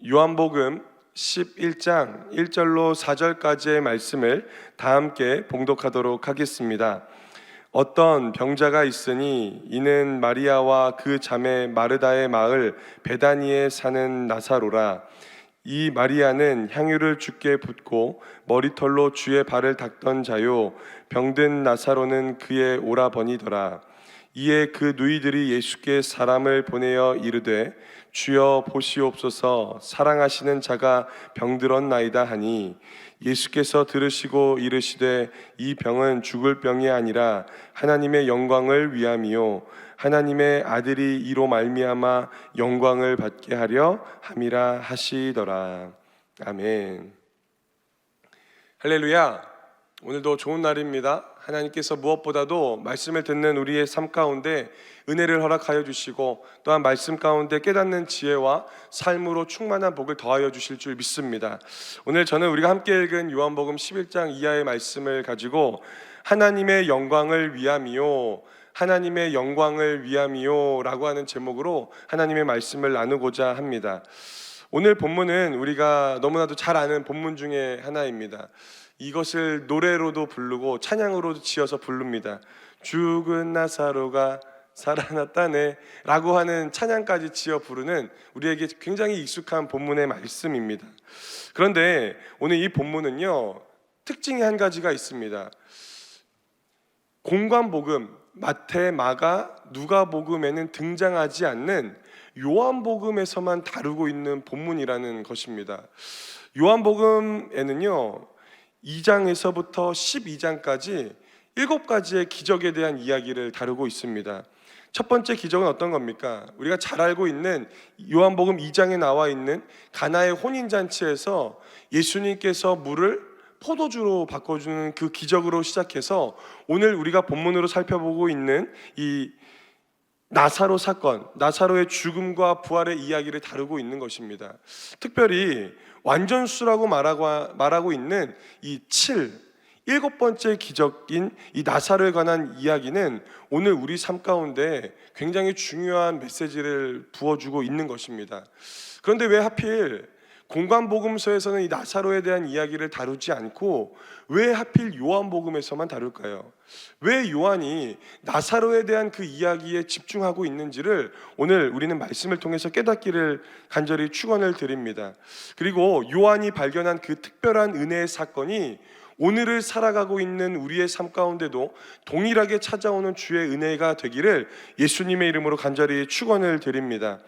요한복음 11장 1절로 4절까지의 말씀을 다 함께 봉독하도록 하겠습니다. 어떤 병자가 있으니 이는 마리아와 그 자매 마르다의 마을 베다니에 사는 나사로라. 이 마리아는 향유를 주께 붓고 머리털로 주의 발을 닦던 자요, 병든 나사로는 그의 오라버니더라. 이에 그 누이들이 예수께 사람을 보내어 이르되 주여 보시옵소서, 사랑하시는 자가 병들었나이다 하니, 예수께서 들으시고 이르시되 이 병은 죽을 병이 아니라 하나님의 영광을 위함이요 하나님의 아들이 이로 말미암아 영광을 받게 하려 함이라 하시더라. 아멘. 할렐루야. 오늘도 좋은 날입니다. 하나님께서 무엇보다도 말씀을 듣는 우리의 삶 가운데 은혜를 허락하여 주시고, 또한 말씀 가운데 깨닫는 지혜와 삶으로 충만한 복을 더하여 주실 줄 믿습니다. 오늘 저는 우리가 함께 읽은 요한복음 11장 이하의 말씀을 가지고 하나님의 영광을 위함이요 하나님의 영광을 위함이요 라고 하는 제목으로 하나님의 말씀을 나누고자 합니다. 오늘 본문은 우리가 너무나도 잘 아는 본문 중에 하나입니다. 이것을 노래로도 부르고 찬양으로도 지어서 부릅니다. 죽은 나사로가 살아났다네 라고 하는 찬양까지 지어 부르는 우리에게 굉장히 익숙한 본문의 말씀입니다. 그런데 오늘 이 본문은요, 특징이 한 가지가 있습니다. 공관복음, 마태, 마가, 누가복음에는 등장하지 않는 요한복음에서만 다루고 있는 본문이라는 것입니다. 요한복음에는요 2장에서부터 12장까지 7가지의 기적에 대한 이야기를 다루고 있습니다. 첫 번째 기적은 어떤 겁니까? 우리가 잘 알고 있는 요한복음 2장에 나와 있는 가나의 혼인잔치에서 예수님께서 물을 포도주로 바꿔주는 그 기적으로 시작해서 오늘 우리가 본문으로 살펴보고 있는 이 나사로 사건, 나사로의 죽음과 부활의 이야기를 다루고 있는 것입니다. 특별히 완전수라고 말하고 있는 이 7번째 기적인 이 나사로에 관한 이야기는 오늘 우리 삶 가운데 굉장히 중요한 메시지를 부어주고 있는 것입니다. 그런데 왜 하필 공관복음서에서는 이 나사로에 대한 이야기를 다루지 않고 왜 하필 요한복음에서만 다룰까요? 왜 요한이 나사로에 대한 그 이야기에 집중하고 있는지를 오늘 우리는 말씀을 통해서 깨닫기를 간절히 축원을 드립니다. 그리고 요한이 발견한 그 특별한 은혜의 사건이 오늘을 살아가고 있는 우리의 삶 가운데도 동일하게 찾아오는 주의 은혜가 되기를 예수님의 이름으로 간절히 축원을 드립니다.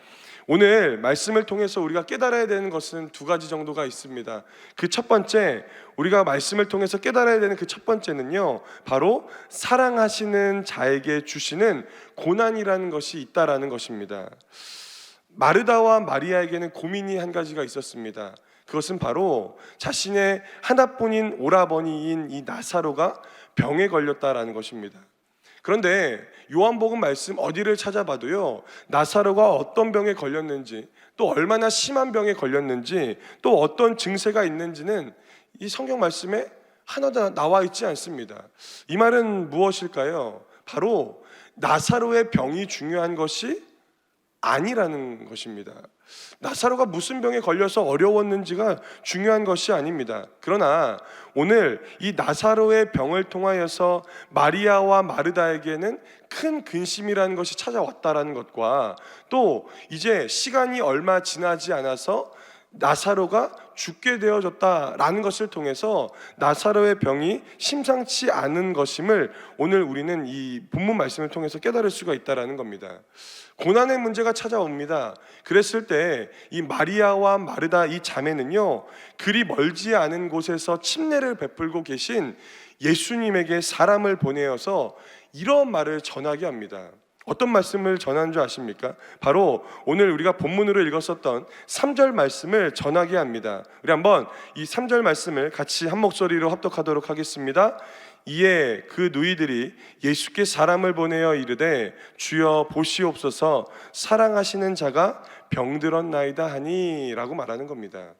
오늘 말씀을 통해서 우리가 깨달아야 되는 것은 2가지 정도가 있습니다. 그 첫 번째, 우리가 말씀을 통해서 깨달아야 되는 그 첫 번째는요, 바로 사랑하시는 자에게 주시는 고난이라는 것이 있다라는 것입니다. 마르다와 마리아에게는 고민이 한 가지가 있었습니다. 그것은 바로 자신의 하나뿐인 오라버니인 이 나사로가 병에 걸렸다라는 것입니다. 그런데 요한복음 말씀 어디를 찾아봐도요, 나사로가 어떤 병에 걸렸는지, 또 얼마나 심한 병에 걸렸는지, 또 어떤 증세가 있는지는 이 성경 말씀에 하나도 나와 있지 않습니다. 이 말은 무엇일까요? 바로 나사로의 병이 중요한 것이 아니라는 것입니다. 나사로가 무슨 병에 걸려서 어려웠는지가 중요한 것이 아닙니다. 그러나 오늘 이 나사로의 병을 통하여서 마리아와 마르다에게는 큰 근심이라는 것이 찾아왔다라는 것과, 또 이제 시간이 얼마 지나지 않아서 나사로가 죽게 되어졌다라는 것을 통해서 나사로의 병이 심상치 않은 것임을 오늘 우리는 이 본문 말씀을 통해서 깨달을 수가 있다라는 겁니다. 고난의 문제가 찾아옵니다. 그랬을 때 이 마리아와 마르다 이 자매는요, 그리 멀지 않은 곳에서 침례를 베풀고 계신 예수님에게 사람을 보내어서 이런 말을 전하게 합니다. 어떤 말씀을 전하는 줄 아십니까? 바로 오늘 우리가 본문으로 읽었었던 3절 말씀을 전하게 합니다. 우리 한번 이 3절 말씀을 같이 한 목소리로 합독하도록 하겠습니다. 이에 그 누이들이 예수께 사람을 보내어 이르되 주여 보시옵소서, 사랑하시는 자가 병들었나이다 하니 라고 말하는 겁니다.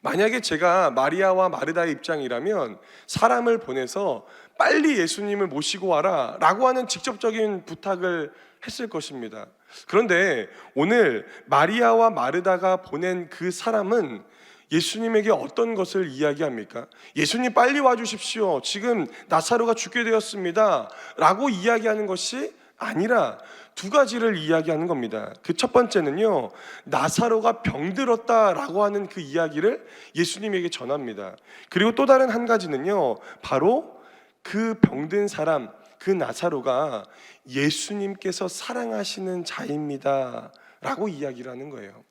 만약에 제가 마리아와 마르다의 입장이라면 사람을 보내서 빨리 예수님을 모시고 와라 라고 하는 직접적인 부탁을 했을 것입니다. 그런데 오늘 마리아와 마르다가 보낸 그 사람은 예수님에게 어떤 것을 이야기합니까? 예수님 빨리 와주십시오. 지금 나사로가 죽게 되었습니다 라고 이야기하는 것이 아니라 두 가지를 이야기하는 겁니다. 그 첫 번째는요, 나사로가 병들었다라고 하는 그 이야기를 예수님에게 전합니다. 그리고 또 다른 한 가지는요, 바로 그 병든 사람, 그 나사로가 예수님께서 사랑하시는 자입니다 라고 이야기를 하는 거예요.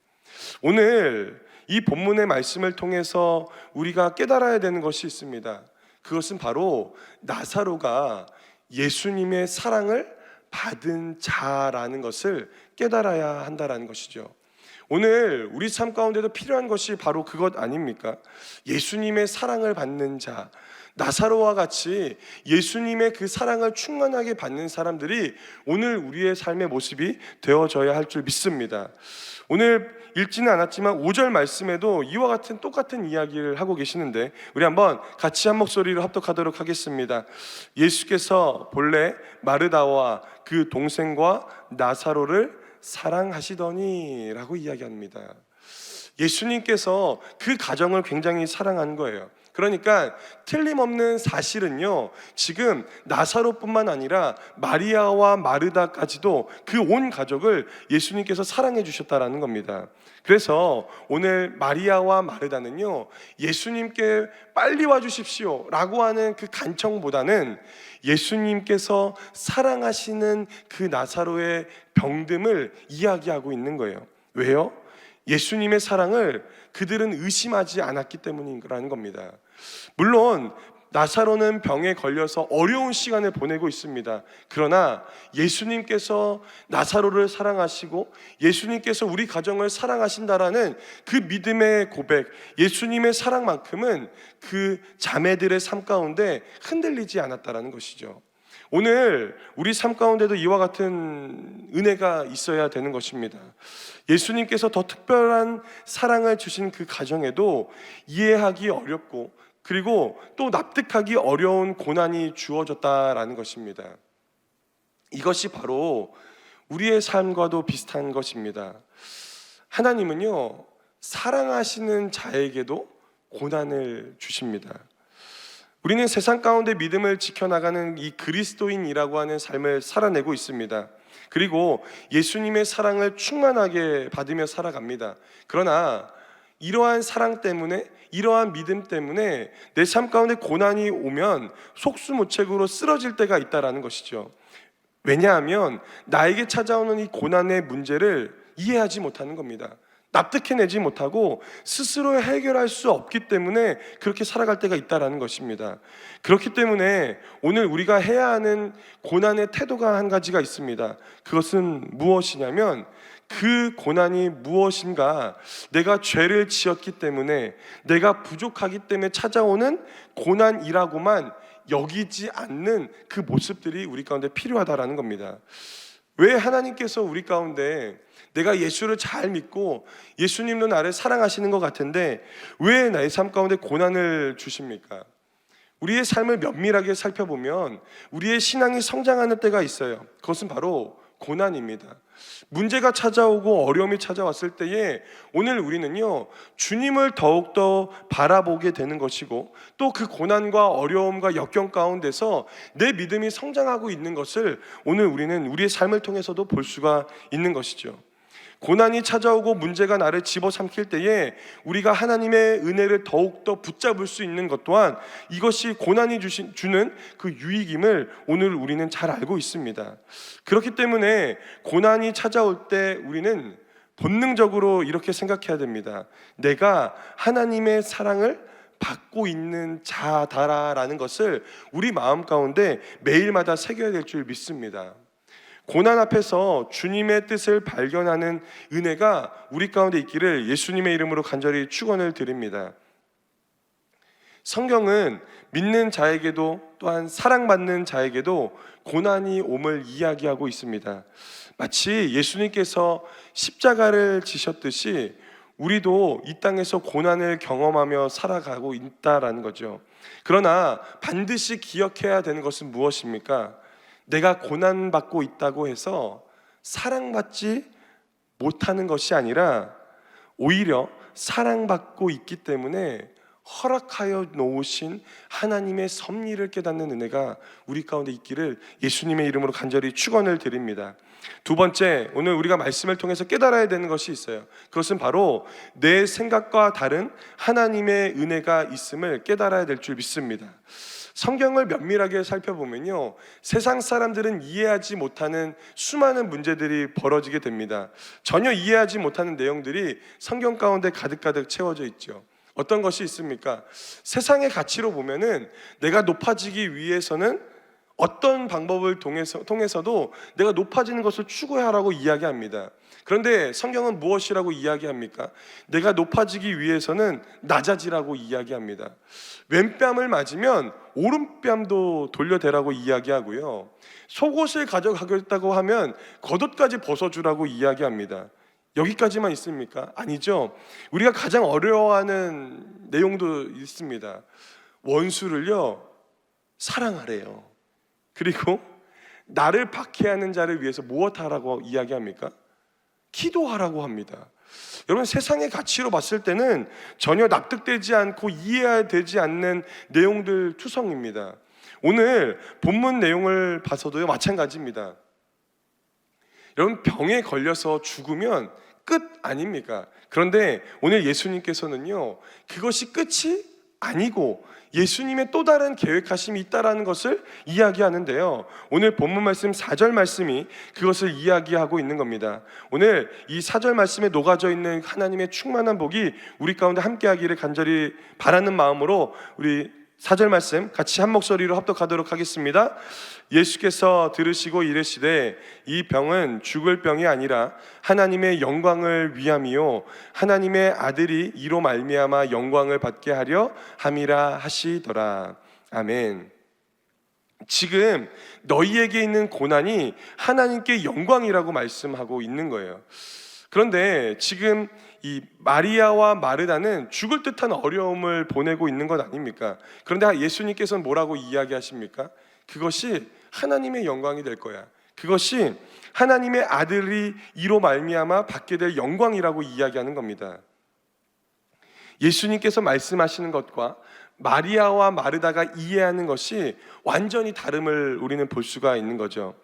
오늘 이 본문의 말씀을 통해서 우리가 깨달아야 되는 것이 있습니다. 그것은 바로 나사로가 예수님의 사랑을 받은 자라는 것을 깨달아야 한다는 것이죠. 오늘 우리 삶 가운데도 필요한 것이 바로 그것 아닙니까? 예수님의 사랑을 받는 자, 나사로와 같이 예수님의 그 사랑을 충만하게 받는 사람들이 오늘 우리의 삶의 모습이 되어져야 할 줄 믿습니다. 오늘 읽지는 않았지만 5절 말씀에도 이와 같은 똑같은 이야기를 하고 계시는데 우리 한번 같이 한 목소리로 합독하도록 하겠습니다. 예수께서 본래 마르다와 그 동생과 나사로를 사랑하시더니 라고 이야기합니다. 예수님께서 그 가정을 굉장히 사랑한 거예요. 그러니까 틀림없는 사실은요, 지금 나사로뿐만 아니라 마리아와 마르다까지도 그 온 가족을 예수님께서 사랑해 주셨다라는 겁니다. 그래서 오늘 마리아와 마르다는요, 예수님께 빨리 와주십시오 라고 하는 그 간청보다는 예수님께서 사랑하시는 그 나사로의 병듦을 이야기하고 있는 거예요. 왜요? 예수님의 사랑을 그들은 의심하지 않았기 때문이라는 겁니다. 물론 나사로는 병에 걸려서 어려운 시간을 보내고 있습니다. 그러나 예수님께서 나사로를 사랑하시고 예수님께서 우리 가정을 사랑하신다라는 그 믿음의 고백, 예수님의 사랑만큼은 그 자매들의 삶 가운데 흔들리지 않았다라는 것이죠. 오늘 우리 삶 가운데도 이와 같은 은혜가 있어야 되는 것입니다. 예수님께서 더 특별한 사랑을 주신 그 가정에도 이해하기 어렵고 그리고 또 납득하기 어려운 고난이 주어졌다라는 것입니다. 이것이 바로 우리의 삶과도 비슷한 것입니다. 하나님은요, 사랑하시는 자에게도 고난을 주십니다. 우리는 세상 가운데 믿음을 지켜나가는 이 그리스도인이라고 하는 삶을 살아내고 있습니다. 그리고 예수님의 사랑을 충만하게 받으며 살아갑니다. 그러나 이러한 사랑 때문에, 이러한 믿음 때문에 내 삶 가운데 고난이 오면 속수무책으로 쓰러질 때가 있다는 것이죠. 왜냐하면 나에게 찾아오는 이 고난의 문제를 이해하지 못하는 겁니다. 납득해내지 못하고 스스로 해결할 수 없기 때문에 그렇게 살아갈 때가 있다는 것입니다. 그렇기 때문에 오늘 우리가 해야 하는 고난의 태도가 한 가지가 있습니다. 그것은 무엇이냐면 그 고난이 무엇인가, 내가 죄를 지었기 때문에, 내가 부족하기 때문에 찾아오는 고난이라고만 여기지 않는 그 모습들이 우리 가운데 필요하다라는 겁니다. 왜 하나님께서 우리 가운데 내가 예수를 잘 믿고 예수님도 나를 사랑하시는 것 같은데 왜 나의 삶 가운데 고난을 주십니까? 우리의 삶을 면밀하게 살펴보면 우리의 신앙이 성장하는 때가 있어요. 그것은 바로 고난입니다. 문제가 찾아오고 어려움이 찾아왔을 때에 오늘 우리는요, 주님을 더욱더 바라보게 되는 것이고 또 그 고난과 어려움과 역경 가운데서 내 믿음이 성장하고 있는 것을 오늘 우리는 우리의 삶을 통해서도 볼 수가 있는 것이죠. 고난이 찾아오고 문제가 나를 집어삼킬 때에 우리가 하나님의 은혜를 더욱더 붙잡을 수 있는 것 또한 이것이 고난이 주는 그 유익임을 오늘 우리는 잘 알고 있습니다. 그렇기 때문에 고난이 찾아올 때 우리는 본능적으로 이렇게 생각해야 됩니다. 내가 하나님의 사랑을 받고 있는 자다라는 것을 우리 마음 가운데 매일마다 새겨야 될 줄 믿습니다. 고난 앞에서 주님의 뜻을 발견하는 은혜가 우리 가운데 있기를 예수님의 이름으로 간절히 축원을 드립니다. 성경은 믿는 자에게도 또한 사랑받는 자에게도 고난이 옴을 이야기하고 있습니다. 마치 예수님께서 십자가를 지셨듯이 우리도 이 땅에서 고난을 경험하며 살아가고 있다라는 거죠. 그러나 반드시 기억해야 되는 것은 무엇입니까? 내가 고난받고 있다고 해서 사랑받지 못하는 것이 아니라 오히려 사랑받고 있기 때문에 허락하여 놓으신 하나님의 섭리를 깨닫는 은혜가 우리 가운데 있기를 예수님의 이름으로 간절히 축원을 드립니다. 두 번째, 오늘 우리가 말씀을 통해서 깨달아야 되는 것이 있어요. 그것은 바로 내 생각과 다른 하나님의 은혜가 있음을 깨달아야 될 줄 믿습니다. 성경을 면밀하게 살펴보면요, 세상 사람들은 이해하지 못하는 수많은 문제들이 벌어지게 됩니다. 전혀 이해하지 못하는 내용들이 성경 가운데 가득가득 채워져 있죠. 어떤 것이 있습니까? 세상의 가치로 보면은 내가 높아지기 위해서는 어떤 방법을 통해서도 내가 높아지는 것을 추구하라고 이야기합니다. 그런데 성경은 무엇이라고 이야기합니까? 내가 높아지기 위해서는 낮아지라고 이야기합니다. 왼뺨을 맞으면 오른뺨도 돌려대라고 이야기하고요, 속옷을 가져가겠다고 하면 겉옷까지 벗어주라고 이야기합니다. 여기까지만 있습니까? 아니죠. 우리가 가장 어려워하는 내용도 있습니다. 원수를요, 사랑하래요. 그리고 나를 박해하는 자를 위해서 무엇하라고 이야기합니까? 기도하라고 합니다. 여러분, 세상의 가치로 봤을 때는 전혀 납득되지 않고 이해되지 않는 내용들 투성입니다. 오늘 본문 내용을 봐서도요, 마찬가지입니다. 여러분, 병에 걸려서 죽으면 끝 아닙니까? 그런데 오늘 예수님께서는요, 그것이 끝이 아니고 예수님의 또 다른 계획하심이 있다라는 것을 이야기하는데요, 오늘 본문 말씀 4절 말씀이 그것을 이야기하고 있는 겁니다. 오늘 이 4절 말씀에 녹아져 있는 하나님의 충만한 복이 우리 가운데 함께하기를 간절히 바라는 마음으로 우리 4절 말씀 같이 한 목소리로 합독하도록 하겠습니다. 예수께서 들으시고 이르시되 이 병은 죽을 병이 아니라 하나님의 영광을 위함이요 하나님의 아들이 이로 말미암아 영광을 받게 하려 함이라 하시더라. 아멘. 지금 너희에게 있는 고난이 하나님께 영광이라고 말씀하고 있는 거예요. 그런데 지금 이 마리아와 마르다는 죽을 듯한 어려움을 보내고 있는 것 아닙니까? 그런데 예수님께서는 뭐라고 이야기하십니까? 그것이 하나님의 영광이 될 거야. 그것이 하나님의 아들이 이로 말미암아 받게 될 영광이라고 이야기하는 겁니다. 예수님께서 말씀하시는 것과 마리아와 마르다가 이해하는 것이 완전히 다름을 우리는 볼 수가 있는 거죠.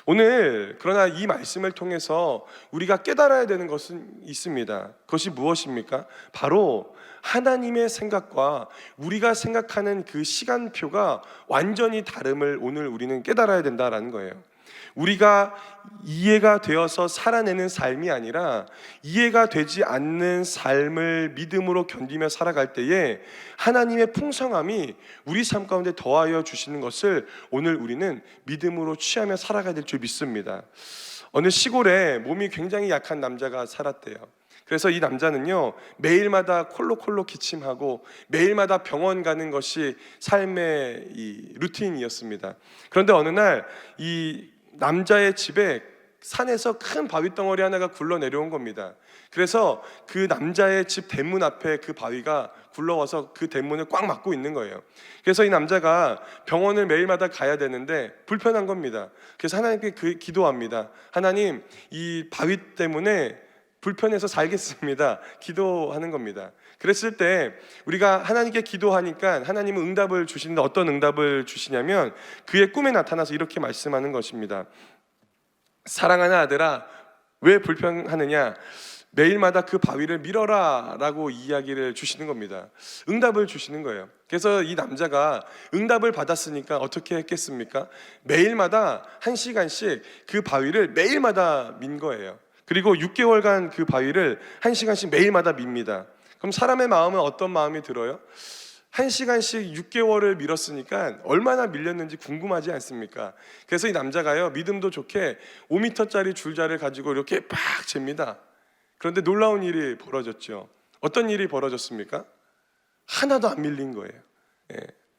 오늘 그러나 이 말씀을 통해서 우리가 깨달아야 되는 것은 있습니다. 그것이 무엇입니까? 바로 하나님의 생각과 우리가 생각하는 그 시간표가 완전히 다름을 오늘 우리는 깨달아야 된다라는 거예요. 우리가 이해가 되어서 살아내는 삶이 아니라 이해가 되지 않는 삶을 믿음으로 견디며 살아갈 때에 하나님의 풍성함이 우리 삶 가운데 더하여 주시는 것을 오늘 우리는 믿음으로 취하며 살아가야 될 줄 믿습니다. 어느 시골에 몸이 굉장히 약한 남자가 살았대요. 그래서 이 남자는요, 매일마다 콜록콜록 기침하고 매일마다 병원 가는 것이 삶의 이 루틴이었습니다. 그런데 어느 날 이 남자의 집에 산에서 큰 바위 덩어리 하나가 굴러 내려온 겁니다. 그래서 그 남자의 집 대문 앞에 그 바위가 굴러와서 그 대문을 꽉 막고 있는 거예요. 그래서 이 남자가 병원을 매일마다 가야 되는데 불편한 겁니다. 그래서 하나님께 기도합니다. 하나님, 이 바위 때문에 불편해서 살겠습니다. 기도하는 겁니다. 그랬을 때 우리가 하나님께 기도하니까 하나님은 응답을 주시는데 어떤 응답을 주시냐면 그의 꿈에 나타나서 이렇게 말씀하는 것입니다. 사랑하는 아들아, 왜 불편하느냐? 매일마다 그 바위를 밀어라 라고 이야기를 주시는 겁니다. 응답을 주시는 거예요. 그래서 이 남자가 응답을 받았으니까 어떻게 했겠습니까? 매일마다 1시간씩 그 바위를 매일마다 민 거예요. 그리고 6개월간 그 바위를 1시간씩 매일마다 밉니다. 그럼 사람의 마음은 어떤 마음이 들어요? 1시간씩 6개월을 밀었으니까 얼마나 밀렸는지 궁금하지 않습니까? 그래서 이 남자가요, 믿음도 좋게 5m짜리 줄자를 가지고 이렇게 팍 잽니다. 그런데 놀라운 일이 벌어졌죠. 어떤 일이 벌어졌습니까? 하나도 안 밀린 거예요.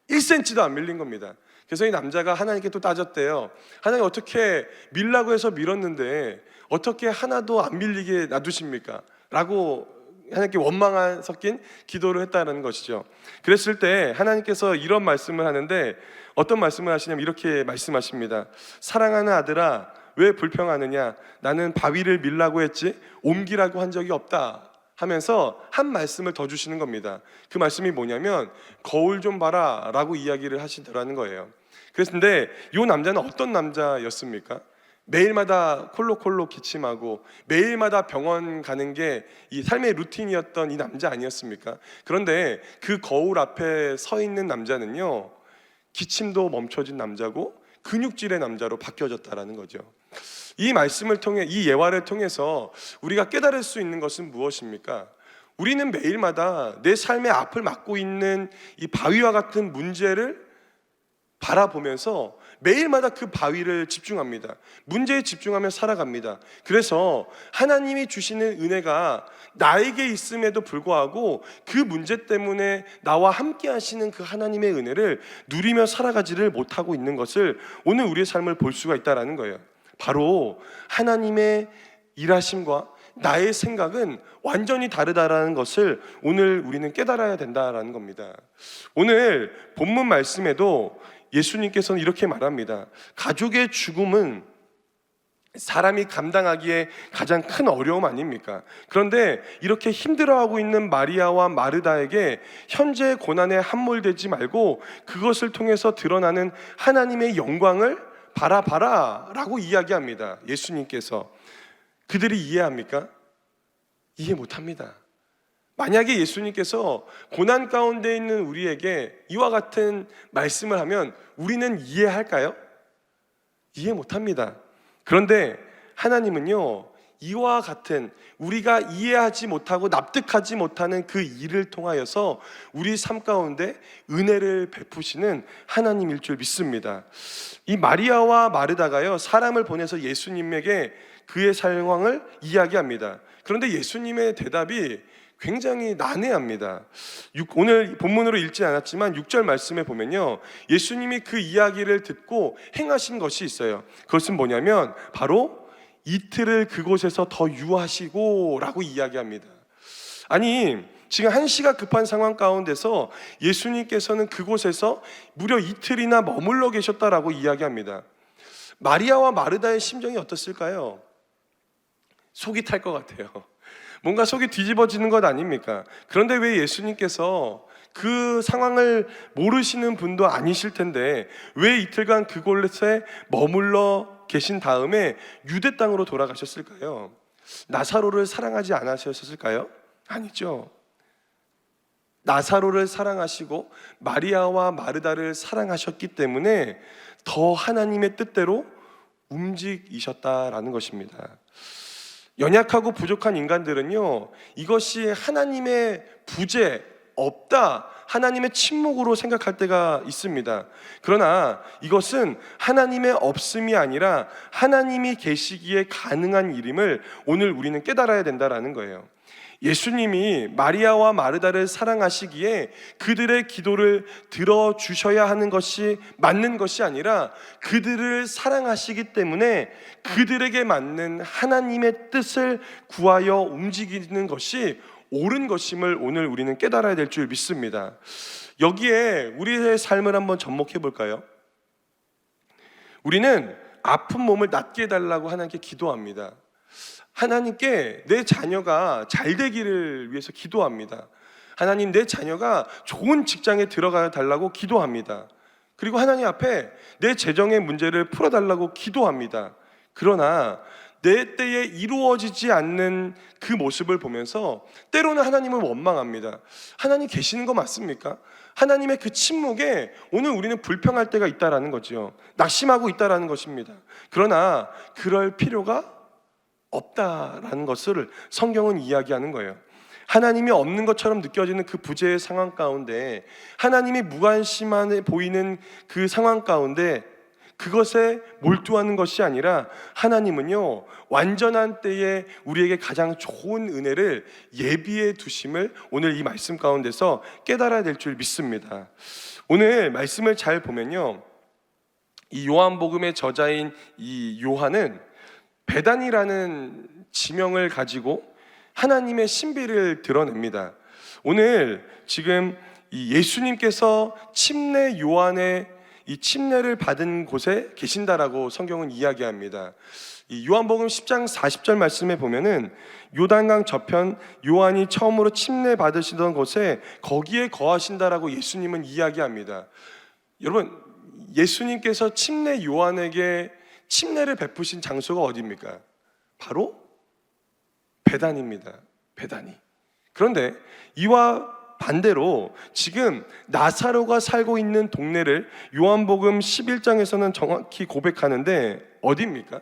1cm도 안 밀린 겁니다. 그래서 이 남자가 하나님께 또 따졌대요. 하나님, 어떻게 밀라고 해서 밀었는데 어떻게 하나도 안 밀리게 놔두십니까? 라고 하나님께 원망 섞인 기도를 했다는 것이죠. 그랬을 때 하나님께서 이런 말씀을 하는데 어떤 말씀을 하시냐면 이렇게 말씀하십니다. 사랑하는 아들아, 왜 불평하느냐? 나는 바위를 밀라고 했지 옮기라고 한 적이 없다 하면서 한 말씀을 더 주시는 겁니다. 그 말씀이 뭐냐면 거울 좀 봐라 라고 이야기를 하시더라는 거예요. 그런데 이 남자는 어떤 남자였습니까? 매일마다 콜록콜록 기침하고 매일마다 병원 가는 게 이 삶의 루틴이었던 이 남자 아니었습니까? 그런데 그 거울 앞에 서 있는 남자는요, 기침도 멈춰진 남자고 근육질의 남자로 바뀌어졌다라는 거죠. 이 말씀을 통해, 이 예화를 통해서 우리가 깨달을 수 있는 것은 무엇입니까? 우리는 매일마다 내 삶의 앞을 막고 있는 이 바위와 같은 문제를 바라보면서 매일마다 그 바위를 집중합니다. 문제에 집중하며 살아갑니다. 그래서 하나님이 주시는 은혜가 나에게 있음에도 불구하고 그 문제 때문에 나와 함께 하시는 그 하나님의 은혜를 누리며 살아가지를 못하고 있는 것을 오늘 우리의 삶을 볼 수가 있다는 거예요. 바로 하나님의 일하심과 나의 생각은 완전히 다르다라는 것을 오늘 우리는 깨달아야 된다라는 겁니다. 오늘 본문 말씀에도 예수님께서는 이렇게 말합니다. 가족의 죽음은 사람이 감당하기에 가장 큰 어려움 아닙니까? 그런데 이렇게 힘들어하고 있는 마리아와 마르다에게 현재의 고난에 함몰되지 말고 그것을 통해서 드러나는 하나님의 영광을 바라봐라 라고 이야기합니다. 예수님께서. 그들이 이해합니까? 이해 못합니다. 만약에 예수님께서 고난 가운데 있는 우리에게 이와 같은 말씀을 하면 우리는 이해할까요? 이해 못합니다. 그런데 하나님은요, 이와 같은 우리가 이해하지 못하고 납득하지 못하는 그 일을 통하여서 우리 삶 가운데 은혜를 베푸시는 하나님일 줄 믿습니다. 이 마리아와 마르다가요, 사람을 보내서 예수님에게 그의 상황을 이야기합니다. 그런데 예수님의 대답이 굉장히 난해합니다. 오늘 본문으로 읽지 않았지만 6절 말씀에 보면요, 예수님이 그 이야기를 듣고 행하신 것이 있어요. 그것은 뭐냐면 바로 이틀을 그곳에서 더 유하시고 라고 이야기합니다. 아니, 지금 한시가 급한 상황 가운데서 예수님께서는 그곳에서 무려 이틀이나 머물러 계셨다라고 이야기합니다. 마리아와 마르다의 심정이 어떻을까요? 속이 탈 것 같아요. 뭔가 속이 뒤집어지는 것 아닙니까? 그런데 왜 예수님께서 그 상황을 모르시는 분도 아니실 텐데 왜 이틀간 그곳에 머물러 계신 다음에 유대 땅으로 돌아가셨을까요? 나사로를 사랑하지 않으셨을까요? 아니죠. 나사로를 사랑하시고 마리아와 마르다를 사랑하셨기 때문에 더 하나님의 뜻대로 움직이셨다라는 것입니다. 연약하고 부족한 인간들은요, 이것이 하나님의 부재, 없다, 하나님의 침묵으로 생각할 때가 있습니다. 그러나 이것은 하나님의 없음이 아니라 하나님이 계시기에 가능한 일임을 오늘 우리는 깨달아야 된다는 거예요. 예수님이 마리아와 마르다를 사랑하시기에 그들의 기도를 들어주셔야 하는 것이 맞는 것이 아니라 그들을 사랑하시기 때문에 그들에게 맞는 하나님의 뜻을 구하여 움직이는 것이 옳은 것임을 오늘 우리는 깨달아야 될 줄 믿습니다. 여기에 우리의 삶을 한번 접목해 볼까요? 우리는 아픈 몸을 낫게 해달라고 하나님께 기도합니다. 하나님께 내 자녀가 잘 되기를 위해서 기도합니다. 하나님, 내 자녀가 좋은 직장에 들어가 달라고 기도합니다. 그리고 하나님 앞에 내 재정의 문제를 풀어달라고 기도합니다. 그러나 내 때에 이루어지지 않는 그 모습을 보면서 때로는 하나님을 원망합니다. 하나님 계시는 거 맞습니까? 하나님의 그 침묵에 오늘 우리는 불평할 때가 있다라는 거죠. 낙심하고 있다라는 것입니다. 그러나 그럴 필요가 없다라는 것을 성경은 이야기하는 거예요. 하나님이 없는 것처럼 느껴지는 그 부재의 상황 가운데, 하나님이 무관심해 보이는 그 상황 가운데 그것에 몰두하는 것이 아니라 하나님은요, 완전한 때에 우리에게 가장 좋은 은혜를 예비해 두심을 오늘 이 말씀 가운데서 깨달아야 될 줄 믿습니다. 오늘 말씀을 잘 보면요, 이 요한복음의 저자인 이 요한은 베단이라는 지명을 가지고 하나님의 신비를 드러냅니다. 오늘 지금 이 예수님께서 침례 요한의 이 침례를 받은 곳에 계신다라고 성경은 이야기합니다. 이 요한복음 10장 40절 말씀에 보면은 요단강 저편 요한이 처음으로 침례 받으시던 곳에 거기에 거하신다라고 예수님은 이야기합니다. 여러분, 예수님께서 침례 요한에게 침례를 베푸신 장소가 어디입니까? 바로 베단입니다. 베다니. 그런데 이와 반대로 지금 나사로가 살고 있는 동네를 요한복음 11장에서는 정확히 고백하는데 어디입니까?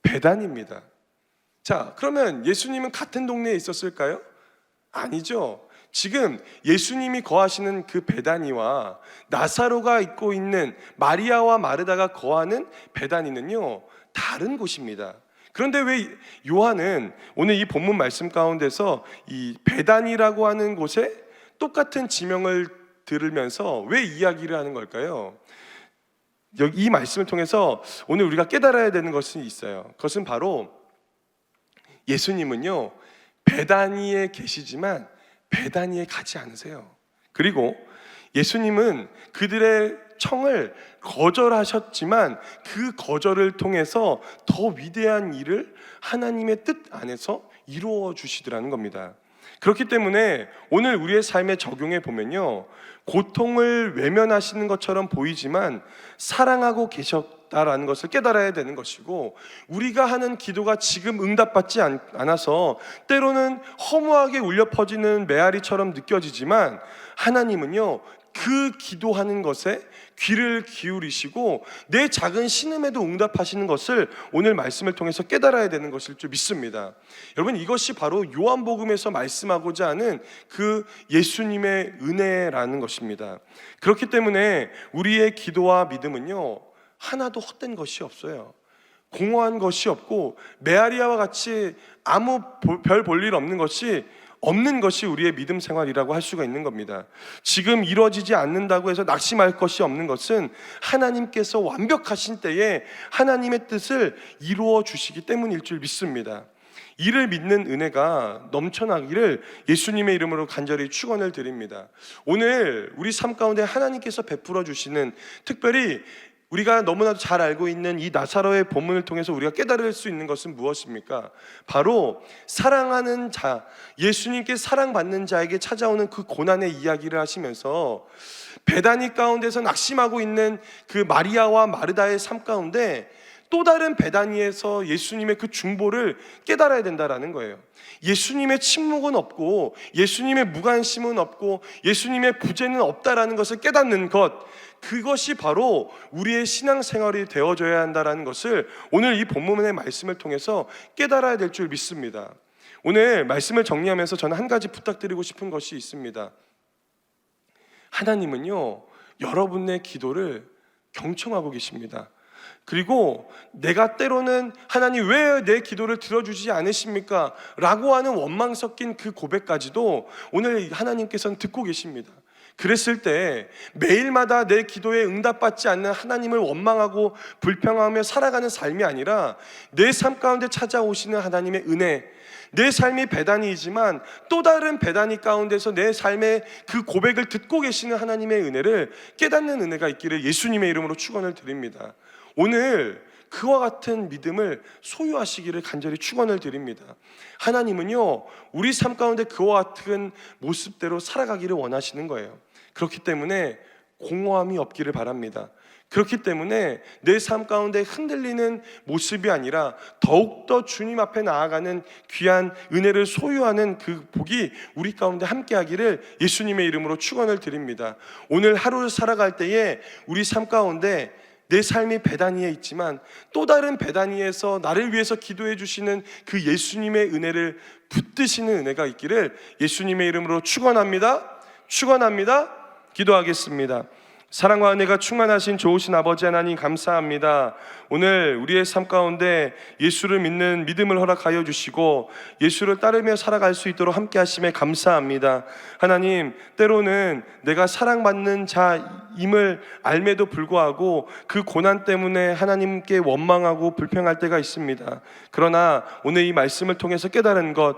베단입니다. 자, 그러면 예수님은 같은 동네에 있었을까요? 아니죠. 지금 예수님이 거하시는 그 베다니와 나사로가 있고 있는 마리아와 마르다가 거하는 베다니는요, 다른 곳입니다. 그런데 왜 요한은 오늘 이 본문 말씀 가운데서 이 베단이라고 하는 곳에 똑같은 지명을 들으면서 왜 이야기를 하는 걸까요? 여기 이 말씀을 통해서 오늘 우리가 깨달아야 되는 것이 있어요. 그것은 바로 예수님은요, 베다니에 계시지만 베다니에 가지 않으세요. 그리고 예수님은 그들의 청을 거절하셨지만 그 거절을 통해서 더 위대한 일을 하나님의 뜻 안에서 이루어 주시더라는 겁니다. 그렇기 때문에 오늘 우리의 삶에 적용해 보면요, 고통을 외면하시는 것처럼 보이지만 사랑하고 계셨다라는 것을 깨달아야 되는 것이고, 우리가 하는 기도가 지금 응답받지 않아서 때로는 허무하게 울려 퍼지는 메아리처럼 느껴지지만 하나님은요, 그 기도하는 것에 귀를 기울이시고 내 작은 신음에도 응답하시는 것을 오늘 말씀을 통해서 깨달아야 되는 것일 줄 믿습니다. 여러분, 이것이 바로 요한복음에서 말씀하고자 하는 그 예수님의 은혜라는 것입니다. 그렇기 때문에 우리의 기도와 믿음은요, 하나도 헛된 것이 없어요. 공허한 것이 없고 메아리아와 같이 아무 별 볼 일 없는 것이 우리의 믿음 생활이라고 할 수가 있는 겁니다. 지금 이루어지지 않는다고 해서 낙심할 것이 없는 것은 하나님께서 완벽하신 때에 하나님의 뜻을 이루어 주시기 때문일 줄 믿습니다. 이를 믿는 은혜가 넘쳐나기를 예수님의 이름으로 간절히 축원을 드립니다. 오늘 우리 삶 가운데 하나님께서 베풀어 주시는, 특별히 우리가 너무나도 잘 알고 있는 이 나사로의 본문을 통해서 우리가 깨달을 수 있는 것은 무엇입니까? 바로 사랑하는 자, 예수님께 사랑받는 자에게 찾아오는 그 고난의 이야기를 하시면서 베다니 가운데서 낙심하고 있는 그 마리아와 마르다의 삶 가운데 또 다른 베다니에서 예수님의 그 중보를 깨달아야 된다라는 거예요. 예수님의 침묵은 없고 예수님의 무관심은 없고 예수님의 부재는 없다라는 것을 깨닫는 것, 그것이 바로 우리의 신앙생활이 되어져야 한다는 것을 오늘 이 본문의 말씀을 통해서 깨달아야 될 줄 믿습니다. 오늘 말씀을 정리하면서 저는 한 가지 부탁드리고 싶은 것이 있습니다. 하나님은요, 여러분의 기도를 경청하고 계십니다. 그리고 내가 때로는 하나님 왜 내 기도를 들어주지 않으십니까? 라고 하는 원망 섞인 그 고백까지도 오늘 하나님께서는 듣고 계십니다. 그랬을 때 매일마다 내 기도에 응답받지 않는 하나님을 원망하고 불평하며 살아가는 삶이 아니라 내 삶 가운데 찾아오시는 하나님의 은혜, 내 삶이 베다니이지만 또 다른 베다니 가운데서 내 삶의 그 고백을 듣고 계시는 하나님의 은혜를 깨닫는 은혜가 있기를 예수님의 이름으로 축원을 드립니다. 오늘 그와 같은 믿음을 소유하시기를 간절히 축원을 드립니다. 하나님은요, 우리 삶 가운데 그와 같은 모습대로 살아가기를 원하시는 거예요. 그렇기 때문에 공허함이 없기를 바랍니다. 그렇기 때문에 내 삶 가운데 흔들리는 모습이 아니라 더욱더 주님 앞에 나아가는 귀한 은혜를 소유하는 그 복이 우리 가운데 함께하기를 예수님의 이름으로 축원을 드립니다. 오늘 하루를 살아갈 때에 우리 삶 가운데 내 삶이 베다니에 있지만 또 다른 베다니에서 나를 위해서 기도해 주시는 그 예수님의 은혜를 붙드시는 은혜가 있기를 예수님의 이름으로 축원합니다. 축원합니다. 기도하겠습니다. 사랑과 은혜가 충만하신 좋으신 아버지 하나님 감사합니다. 오늘 우리의 삶 가운데 예수를 믿는 믿음을 허락하여 주시고 예수를 따르며 살아갈 수 있도록 함께 하심에 감사합니다. 하나님, 때로는 내가 사랑받는 자임을 알매도 불구하고 그 고난 때문에 하나님께 원망하고 불평할 때가 있습니다. 그러나 오늘 이 말씀을 통해서 깨달은 것,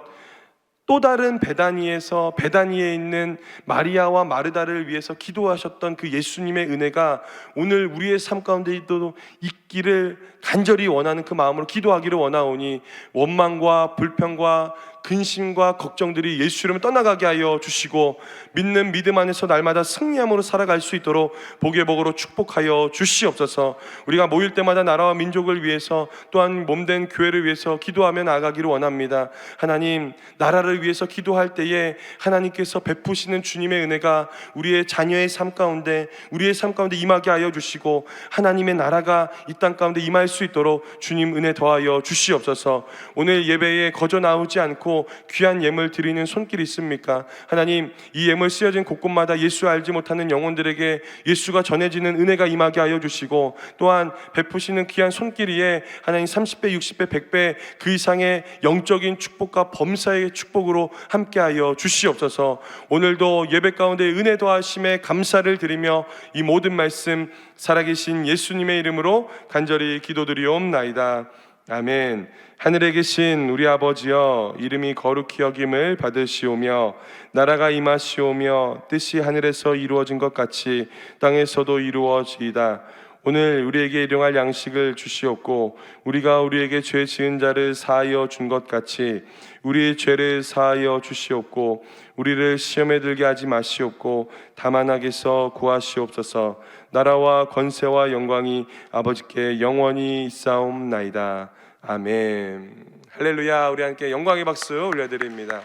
또 다른 베다니에 있는 마리아와 마르다를 위해서 기도하셨던 그 예수님의 은혜가 오늘 우리의 삶 가운데도 있기를 간절히 원하는 그 마음으로 기도하기를 원하오니 원망과 불평과 근심과 걱정들이 예수 이름을 떠나가게 하여 주시고 믿는 믿음 안에서 날마다 승리함으로 살아갈 수 있도록 복의 복으로 축복하여 주시옵소서. 우리가 모일 때마다 나라와 민족을 위해서 또한 몸된 교회를 위해서 기도하며 나아가기를 원합니다. 하나님, 나라를 위해서 기도할 때에 하나님께서 베푸시는 주님의 은혜가 우리의 자녀의 삶 가운데 우리의 삶 가운데 임하게 하여 주시고 하나님의 나라가 이 땅 가운데 임할 수 있도록 주님 은혜 더하여 주시옵소서. 오늘 예배에 거저 나오지 않고 귀한 예물 드리는 손길이 있습니까? 하나님, 이 예물 쓰여진 곳곳마다 예수 알지 못하는 영혼들에게 예수가 전해지는 은혜가 임하게 하여 주시고 또한 베푸시는 귀한 손길이에 하나님 30배, 60배, 100배 그 이상의 영적인 축복과 범사의 축복으로 함께하여 주시옵소서. 오늘도 예배 가운데 은혜 더하심에 감사를 드리며 이 모든 말씀 살아계신 예수님의 이름으로 간절히 기도드리옵나이다. 아멘. 하늘에 계신 우리 아버지여, 이름이 거룩히 여김을 받으시오며 나라가 임하시오며 뜻이 하늘에서 이루어진 것 같이 땅에서도 이루어지이다. 오늘 우리에게 일용할 양식을 주시옵고 우리가 우리에게 죄 지은 자를 사하여 준 것 같이 우리의 죄를 사하여 주시옵고 우리를 시험에 들게 하지 마시옵고 다만 악에서 구하시옵소서. 나라와 권세와 영광이 아버지께 영원히 있사옵나이다. 아멘. 할렐루야. 우리 함께 영광의 박수 올려드립니다.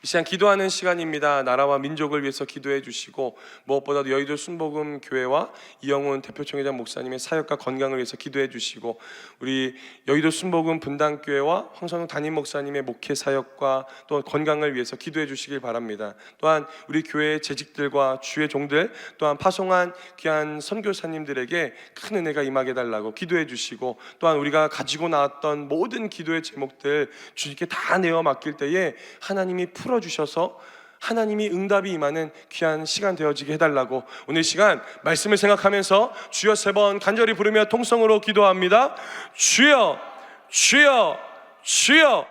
이 시간 기도하는 시간입니다. 나라와 민족을 위해서 기도해 주시고 무엇보다도 여의도 순복음 교회와 이영훈 대표총회장 목사님의 사역과 건강을 위해서 기도해 주시고 우리 여의도 순복음 분당교회와 황선우 담임 목사님의 목회 사역과 또 건강을 위해서 기도해 주시길 바랍니다. 또한 우리 교회의 재직들과 주의 종들 또한 파송한 귀한 선교사님들에게 큰 은혜가 임하게 달라고 기도해 주시고 또한 우리가 가지고 나왔던 모든 기도의 제목들 주님께 다 내어 맡길 때에 하나님이 풀어주셔서 하나님이 응답이 임하는 귀한 시간 되어지게 해달라고 오늘 시간 말씀을 생각하면서 주여 3번 간절히 부르며 통성으로 기도합니다. 주여, 주여, 주여.